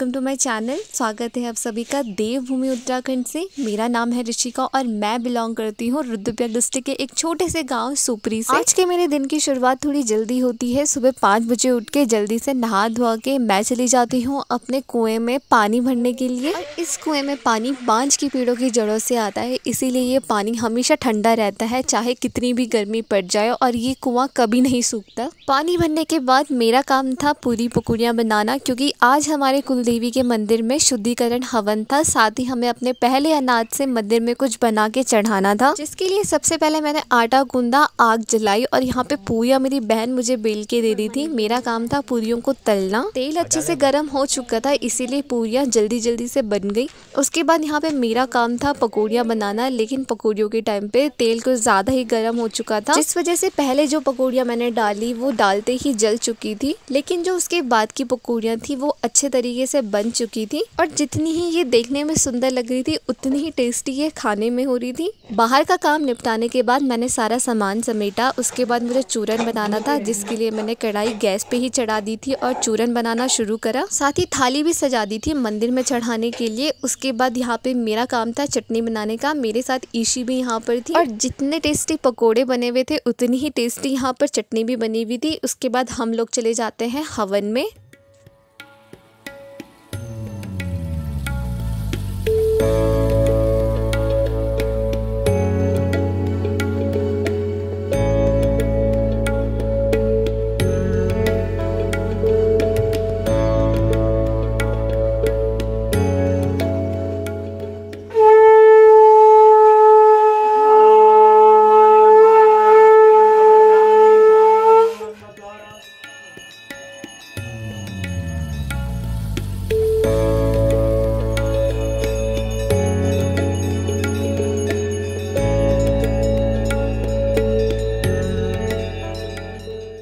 Welcome to my channel. स्वागत है आप सभी का देवभूमि उत्तराखंड से। मेरा नाम है ऋषिका और मैं बिलोंग करती हूँ रुद्रप्रयाग डिस्ट्रिक्ट के एक छोटे से गांव सुपरी से। आज के मेरे दिन की शुरुआत थोड़ी जल्दी होती है। सुबह 5 बजे उठ के जल्दी से नहा धोआ के मैं चली जाती हूँ अपने कुएं में पानी भरने के लिए। और इस कुएं में पानी बांज की पेड़ों की जड़ों से आता है, इसीलिए ये पानी हमेशा ठंडा रहता है, चाहे कितनी भी गर्मी पड़ जाए, और ये कुआं कभी नहीं सूखता। पानी भरने के बाद मेरा काम था पूरी पकौड़ियाँ बनाना, क्योंकि आज हमारे कुलदेवी के मंदिर में शुद्धिकरण हवन था। साथ ही हमें अपने पहले अनाज से मंदिर में कुछ बना के चढ़ाना था, जिसके लिए सबसे पहले मैंने आटा गूंदा, आग जलाई और यहाँ पे पूरियाँ मेरी बहन मुझे बेल के दे दी थी। मेरा काम था पूरियों को तलना। तेल अच्छे से गर्म हो चुका था, इसीलिए पूरियाँ जल्दी जल्दी से बन गई। उसके बाद यहाँ पे मेरा काम था पकौड़ियाँ बनाना, लेकिन पकौड़ियों के टाइम पे तेल कुछ ज्यादा ही गर्म हो चुका था, जिस वजह से पहले जो पकौड़ियाँ मैंने डाली वो डालते ही जल चुकी थी, लेकिन जो उसके बाद की पकौड़ियाँ थी वो अच्छे तरीके से बन चुकी थी। और जितनी ही ये देखने में सुंदर लग रही थी उतनी ही टेस्टी ये खाने में हो रही थी। बाहर का काम निपटाने के बाद मैंने सारा सामान समेटा। उसके बाद मुझे चूरन बनाना था, जिसके लिए मैंने कढ़ाई गैस पे ही चढ़ा दी थी और चूरन बनाना शुरू करा। साथ ही थाली भी सजा दी थी मंदिर में चढ़ाने के लिए। उसके बाद यहाँ पे मेरा काम था चटनी बनाने का। मेरे साथ ईशी भी यहाँ पर थी और जितने टेस्टी पकोड़े बने हुए थे उतनी ही टेस्टी यहाँ पर चटनी भी बनी हुई थी। उसके बाद हम लोग चले जाते हैं हवन में।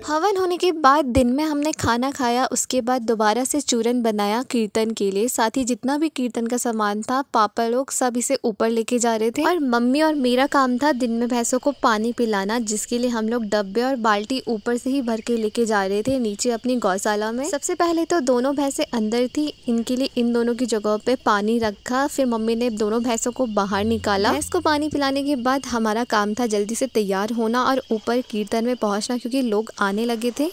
हवन होने के बाद दिन में हमने खाना खाया। उसके बाद दोबारा से चूरन बनाया कीर्तन के लिए। साथ ही जितना भी कीर्तन का सामान था पापा लोग सब इसे ऊपर लेके जा रहे थे, और मम्मी और मेरा काम था दिन में भैंसों को पानी पिलाना, जिसके लिए हम लोग डब्बे और बाल्टी ऊपर से ही भर के लेके जा रहे थे नीचे अपनी गौशाला में। सबसे पहले तो दोनों भैंसें अंदर थी, इनके लिए इन दोनों की जगह पे पानी रखा। फिर मम्मी ने दोनों भैंसों को बाहर निकाला। भैंस को पानी पिलाने के बाद हमारा काम था जल्दी से तैयार होना और ऊपर कीर्तन में पहुंचना, क्योंकि लोग आने लगे थे।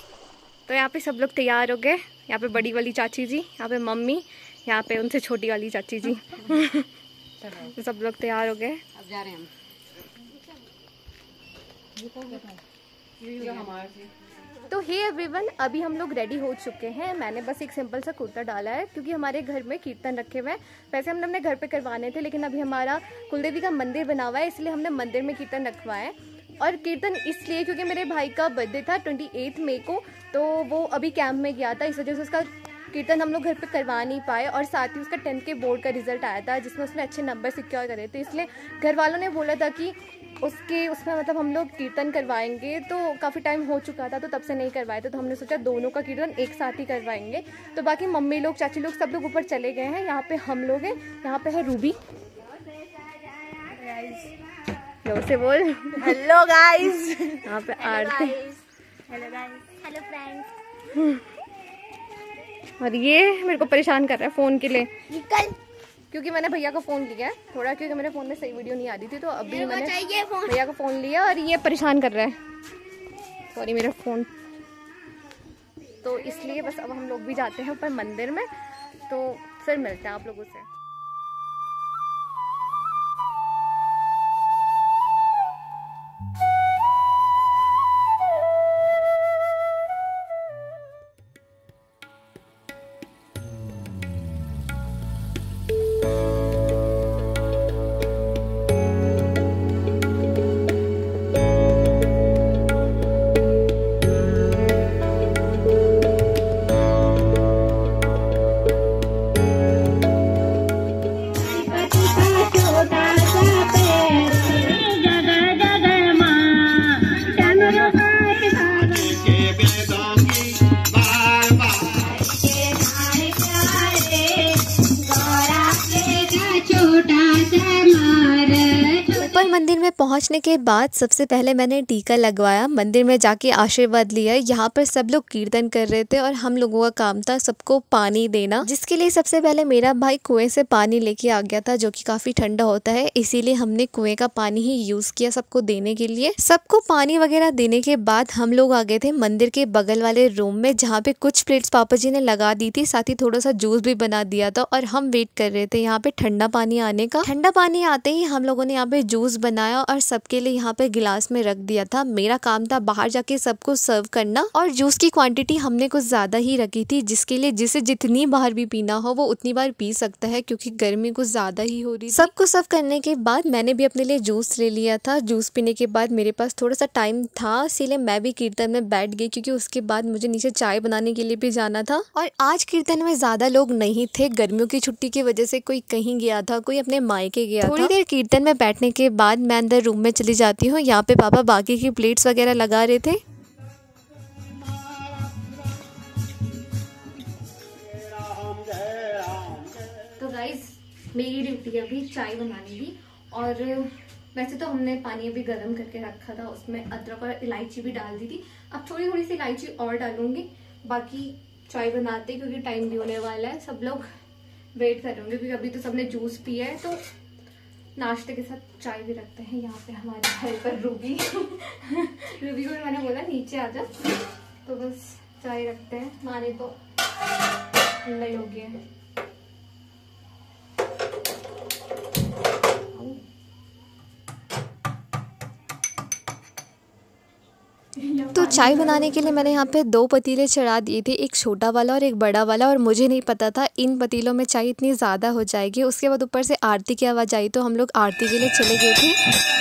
तो यहाँ पे सब लोग तैयार हो गए। यहाँ पे बड़ी वाली चाची जी, यहाँ पे मम्मी, यहाँ पे उनसे छोटी वाली चाची जी तो सब लोग तैयार हो गए। अब जा रहे हैं हम। तो हे एवरीवन, अभी हम लोग रेडी हो चुके हैं। मैंने बस एक सिंपल सा कुर्ता डाला है, क्योंकि हमारे घर में कीर्तन रखे हुए हैं। वैसे हमने अपने घर पे करवाने थे, लेकिन अभी हमारा कुलदेवी का मंदिर बना हुआ है, इसलिए हमने मंदिर में कीर्तन रखवाए। और कीर्तन इसलिए क्योंकि मेरे भाई का बर्थडे था 28 मई को, तो वो अभी कैंप में गया था, इस वजह से उसका कीर्तन हम लोग घर पे करवा नहीं पाए। और साथ ही उसका 10th के बोर्ड का रिजल्ट आया था, जिसमें उसने अच्छे नंबर सिक्योर करे थे, इसलिए घर वालों ने बोला था कि उसमें मतलब हम लोग कीर्तन करवाएंगे। तो काफ़ी टाइम हो चुका था, तो तब से नहीं करवाए थे, तो हमने सोचा दोनों का कीर्तन एक साथ ही करवाएंगे। तो बाकी मम्मी लोग, चाची लोग सब लोग ऊपर चले गए हैं। यहाँ पे हम लोग हैं, यहाँ पे है रूबी। लो से बोल हेलो गाइस। यहाँ पे Aarti. Hello guys, hello friends. और ये मेरे को परेशान कर रहा है फ़ोन के लिए, क्योंकि मैंने भैया का फ़ोन लिया है थोड़ा, क्योंकि मेरे फ़ोन में सही वीडियो नहीं आ रही थी, तो अभी मैंने भैया का फ़ोन लिया और ये परेशान कर रहा है। सॉरी मेरा फ़ोन। तो इसलिए बस अब हम लोग भी जाते हैं ऊपर मंदिर में, तो फिर मिलते हैं आप लोगों से। पहुंचने के बाद सबसे पहले मैंने टीका लगवाया, मंदिर में जाके आशीर्वाद लिया। यहाँ पर सब लोग कीर्तन कर रहे थे और हम लोगों का काम था सबको पानी देना, जिसके लिए सबसे पहले मेरा भाई कुएं से पानी लेके आ गया था, जो कि काफी ठंडा होता है, इसीलिए हमने कुएं का पानी ही यूज किया सबको देने के लिए। सबको पानी वगैरह देने के बाद हम लोग आ गए थे मंदिर के बगल वाले रूम में, जहाँ पे कुछ प्लेट्स पापा जी ने लगा दी थी, साथ ही थोड़ा सा जूस भी बना दिया था और हम वेट कर रहे थे यहाँ पे ठंडा पानी आने का। ठंडा पानी आते ही हम लोगों ने यहाँ पे जूस बनाया और सबके लिए यहाँ पे गिलास में रख दिया था। मेरा काम था बाहर जाके सबको सर्व करना और जूस की क्वांटिटी हमने कुछ ज्यादा ही रखी थी, जिसके लिए जिसे जितनी बार भी पीना हो वो उतनी बार पी सकता है, क्योंकि गर्मी कुछ ज्यादा ही हो रही थी। सबको सर्व करने के बाद मैंने भी अपने लिए जूस ले लिया था। जूस पीने के बाद मेरे पास थोड़ा सा टाइम था, इसीलिए मैं भी कीर्तन में बैठ गई, क्योंकि उसके बाद मुझे नीचे चाय बनाने के लिए भी जाना था। और आज कीर्तन में ज्यादा लोग नहीं थे, गर्मियों की छुट्टी की वजह से कोई कहीं गया था, कोई अपने मायके गया था। थोड़ी देर कीर्तन में बैठने के बाद मैं अंदर रूम में चली जाती हूँ। यहाँ पे पापा बाकी की प्लेट्स वगैरह लगा रहे थे। तो गाइज मेरी ड्यूटी है अभी चाय बनाने की, और वैसे तो हमने पानी अभी गर्म करके रखा था, उसमें अदरक और इलायची भी डाल दी थी। अब थोड़ी थोड़ी सी इलायची और डालूंगी, बाकी चाय बनाते क्योंकि टाइम भी होने वाला है। सब लोग वेट कर रहे होंगे क्योंकि अभी तो सबने जूस पिया है, तो नाश्ते के साथ चाय भी रखते हैं। यहाँ पे हमारे हेल्पर रूबी रूबी को मैंने बोला नीचे आ जा, तो बस चाय रखते हैं। माने तो ठंडा ही हो गया है। तो चाय बनाने के लिए मैंने यहाँ पे 2 पतीले चढ़ा दिए थे, एक छोटा वाला और एक बड़ा वाला, और मुझे नहीं पता था इन पतीलों में चाय इतनी ज़्यादा हो जाएगी। उसके बाद ऊपर से आरती की आवाज़ आई, तो हम लोग आरती के लिए चले गए थे।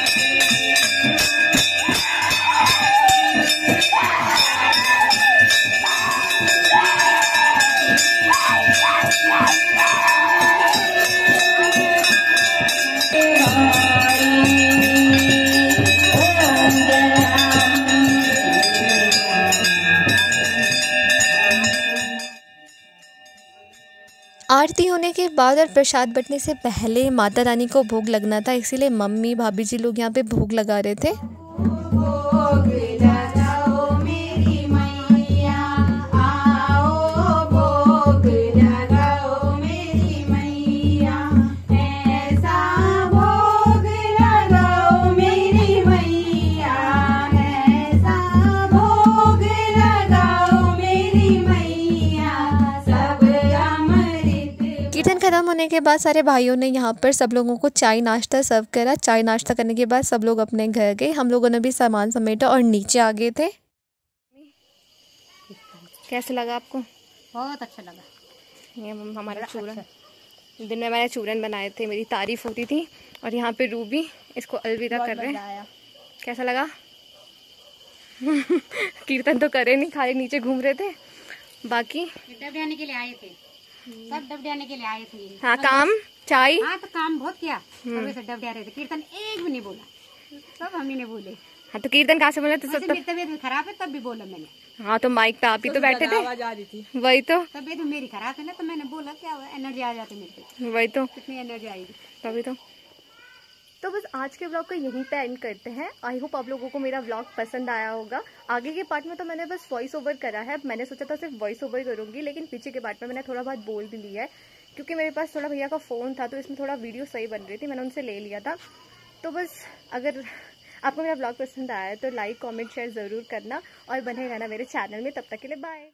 आरती होने के बाद और प्रसाद बंटने से पहले माता रानी को भोग लगना था, इसीलिए मम्मी भाभी जी लोग यहाँ पे भोग लगा रहे थे। खत्म होने के बाद सारे भाइयों ने यहाँ पर सब लोगों को चाय नाश्ता सर्व करा। चाय नाश्ता करने के बाद सब लोग अपने घर गए। हम लोगों ने भी सामान समेटा और नीचे आ गए थे। कैसे लगा आपको? बहुत अच्छा लगा। ये हमारा चूरन, दिन में मैंने चूरन बनाए थे, मेरी तारीफ होती थी। और यहाँ पे रूबी इसको अलविदा कर रहे हैं। कैसा लगा? कीर्तन तो करे नहीं, खाली नीचे घूम रहे थे। बाकी डबडियाने के लिए आए थे, सब डबडियाने के लिए आए थे। हाँ, काम चाय, हाँ तो काम बहुत किया, सब डबडिया रहे थे। कीर्तन एक भी नहीं बोला, सब हम ही ने बोले। हाँ तो कीर्तन कहाँ से बोला? तो सब मेरी तबीयत खराब है तब भी बोला मैंने। हाँ तो माइक पे आप ही तो बैठे थे, वही तो। तबीयत मेरी खराब है ना, तो मैंने बोला क्या एनर्जी आ जाती मेरे पे, वही तो, कितनी एनर्जी आएगी तभी तो बस आज के व्लॉग को यहीं पे एंड करते हैं। आई होप आप लोगों को मेरा व्लॉग पसंद आया होगा। आगे के पार्ट में तो मैंने बस वॉइस ओवर करा है, मैंने सोचा था सिर्फ वॉइस ओवर करूंगी, लेकिन पीछे के पार्ट में मैंने थोड़ा बहुत बोल भी लिया है, क्योंकि मेरे पास थोड़ा भैया का फ़ोन था तो इसमें थोड़ा वीडियो सही बन रही थी, मैंने उनसे ले लिया था। तो बस अगर आपको मेरा व्लॉग पसंद आया तो लाइक कॉमेंट शेयर ज़रूर करना और बने रहना मेरे चैनल में। तब तक के लिए बाय।